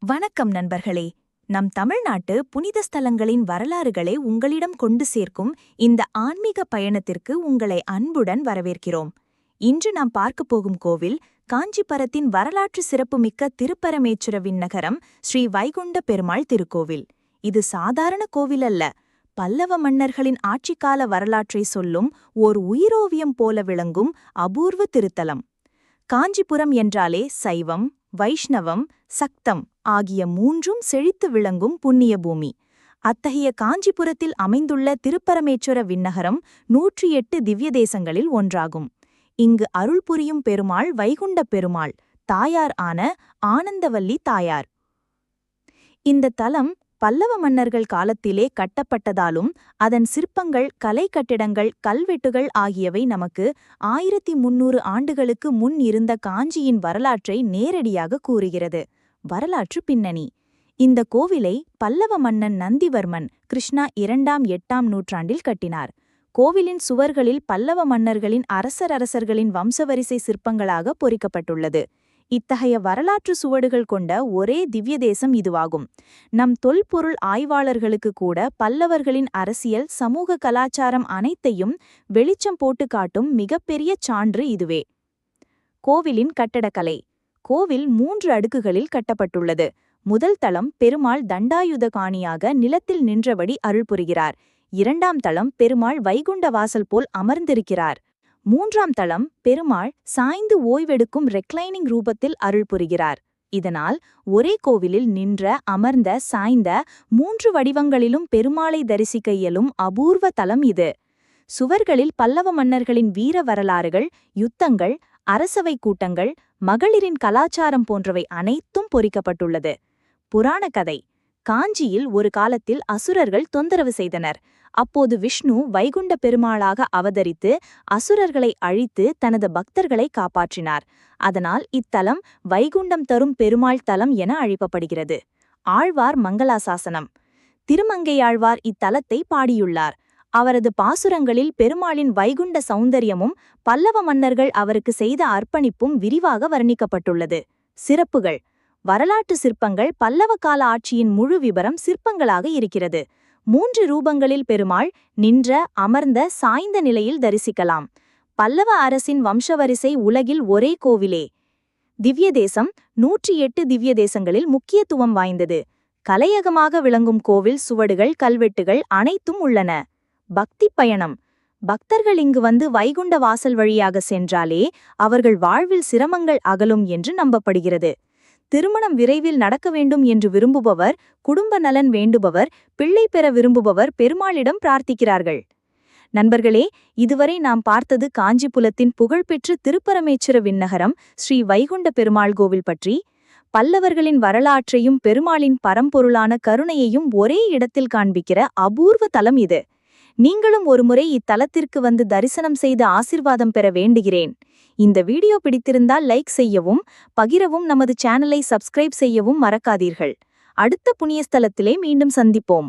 வணக்கம் நண்பர்களே. நம் தமிழ்நாட்டு புனித ஸ்தலங்களின் வரலாறுகளை உங்களிடம் கொண்டு சேர்க்கும் இந்த ஆன்மீக பயணத்திற்கு உங்களை அன்புடன் வரவேற்கிறோம். இன்று நாம் பார்க்கப் போகும் கோவில் காஞ்சிபுரத்தின் வரலாற்று சிறப்புமிக்க திருப்பரமேச்சுர விண்ணகரம் ஸ்ரீ வைகுண்ட பெருமாள் திருக்கோவில். இது சாதாரண கோவில் அல்ல, பல்லவ மன்னர்களின் ஆட்சிக்கால வரலாற்றை சொல்லும் ஓர் உயிரோவியம் போல விளங்கும் அபூர்வ திருத்தலம். காஞ்சிபுரம் என்றாலே சைவம், வைஷ்ணவம், சக்தம் ஆகிய மூன்றும் செழித்து விளங்கும் புண்ணிய பூமி. அத்தகைய காஞ்சிபுரத்தில் அமைந்துள்ள திருப்பரமேச்சுர விண்ணகரம் 108 திவ்ய தேசங்களில் ஒன்றாகும். இங்கு அருள் புரியும் பெருமாள் வைகுண்ட பெருமாள், தாயார் ஆன ஆனந்தவல்லி தாயார். இந்த தலம் பல்லவ மன்னர்கள் காலத்திலே கட்டப்பட்டதாலும் அதன் சிற்பங்கள், கலை கட்டிடங்கள், கல்வெட்டுகள் ஆகியவை நமக்கு 1300 ஆண்டுகளுக்கு முன் இருந்த காஞ்சியின் வரலாற்றை நேரடியாக கூறுகிறது. வரலாற்று பின்னணி: இந்த கோவிலை பல்லவ மன்னன் நந்திவர்மன் கிருஷ்ணா 2ஆம் 8ஆம் நூற்றாண்டில் கட்டினார். கோவிலின் சுவர்களில் பல்லவ மன்னர்களின் அரசர்களின் வம்சவரிசை சிற்பங்களாக பொறிக்கப்பட்டுள்ளது. இத்தகைய வரலாற்று சுவடுகள் கொண்ட ஒரே திவ்ய தேசம் இதுவாகும். நம் தொல்பொருள் ஆய்வாளர்களுக்கு கூட பல்லவர்களின் அரசியல், சமூக, கலாச்சாரம் அனைத்தையும் வெளிச்சம் போட்டு காட்டும் மிகப்பெரிய சான்று இதுவே. கோவிலின் கட்டடக்கலை: கோவில் 3 அடுக்குகளில் கட்டப்பட்டுள்ளது. முதல் தளம் பெருமாள் தண்டாயுதபாணியாக நிலத்தில் நின்றபடி அருள் புரிகிறார். 2ஆம் தளம் பெருமாள் வைகுண்ட வாசல் போல் அமர்ந்திருக்கிறார். 3ஆம் தளம் பெருமாள் சாய்ந்து ஓய்வெடுக்கும் ரெக்லைனிங் ரூபத்தில் அருள் புரிகிறார். இதனால் ஒரே கோவிலில் நின்ற, அமர்ந்த, சாய்ந்த 3 வடிவங்களிலும் பெருமாளை தரிசிக்க இயலும் அபூர்வ தலம் இது. சுவர்களில் பல்லவ மன்னர்களின் வீர வரலாறுகள், யுத்தங்கள், அரசவை கூட்டங்கள், மகளிரின் கலாச்சாரம் போன்றவை அனைத்தும் பொறிக்கப்பட்டுள்ளது. புராண கதை: காஞ்சியில் ஒரு காலத்தில் அசுரர்கள் தொந்தரவு செய்தனர். அப்போது விஷ்ணு வைகுண்ட பெருமாளாக அவதரித்து அசுரர்களை அழித்து தனது பக்தர்களை காப்பாற்றினார். அதனால் இத்தலம் வைகுண்டம் தரும் பெருமாள் தலம் என அழைக்கப்படுகிறது. ஆழ்வார் மங்களாசாசனம்: திருமங்கையாழ்வார் இத்தலத்தை பாடியுள்ளார். அவரது பாசுரங்களில் பெருமாளின் வைகுண்ட சௌந்தரியமும் பல்லவ மன்னர்கள் அவருக்கு செய்த அர்ப்பணிப்பும் விரிவாக வர்ணிக்கப்பட்டுள்ளது. சிறப்புகள்: வரலாற்று சிற்பங்கள் பல்லவ கால ஆட்சியின் முழு விபரம் சிற்பங்களாக இருக்கிறது. 3 ரூபங்களில் பெருமாள் நின்ற, அமர்ந்த, சாய்ந்த நிலையில் தரிசிக்கலாம். பல்லவ அரசின் வம்சவரிசை உலகில் ஒரே கோவிலே. திவ்ய தேசம்: 108 திவ்ய தேசங்களில் முக்கியத்துவம் வாய்ந்தது. கலையகமாக விளங்கும் கோவில் சுவடுகள், கல்வெட்டுகள் அனைத்தும் உள்ளன. பக்தி பயணம்: பக்தர்கள் இங்கு வந்து வைகுண்ட வாசல் வழியாக சென்றாலே அவர்கள் வாழ்வில் சிரமங்கள் அகலும் என்று நம்பப்படுகிறது. திருமணம் விரைவில் நடக்க வேண்டும் என்று விரும்புபவர், குடும்ப நலன் வேண்டுபவர், பிள்ளை பெற விரும்புபவர் பெருமாளிடம் பிரார்த்திக்கிறார்கள். நண்பர்களே, இதுவரை நாம் பார்த்தது காஞ்சிபுரத்தின் புகழ்பெற்ற திருப்பரமேச்சுர விண்ணகரம் ஸ்ரீ வைகுண்ட பெருமாள் கோவில் பற்றி. பல்லவர்களின் வரலாற்றையும் பெருமாளின் பரம்பொருளான கருணையையும் ஒரே இடத்தில் காண்பிக்கிற அபூர்வ தலம் இது. நீங்களும் ஒருமுறை இத்தலத்திற்கு வந்து தரிசனம் செய்து ஆசிர்வாதம் பெற வேண்டுகிறேன். இந்த வீடியோ பிடித்திருந்தால் லைக் செய்யவும், பகிரவும், நமது சேனலை சப்ஸ்கிரைப் செய்யவும் மறக்காதீர்கள். அடுத்த புண்ணிய ஸ்தலத்திலே மீண்டும் சந்திப்போம்.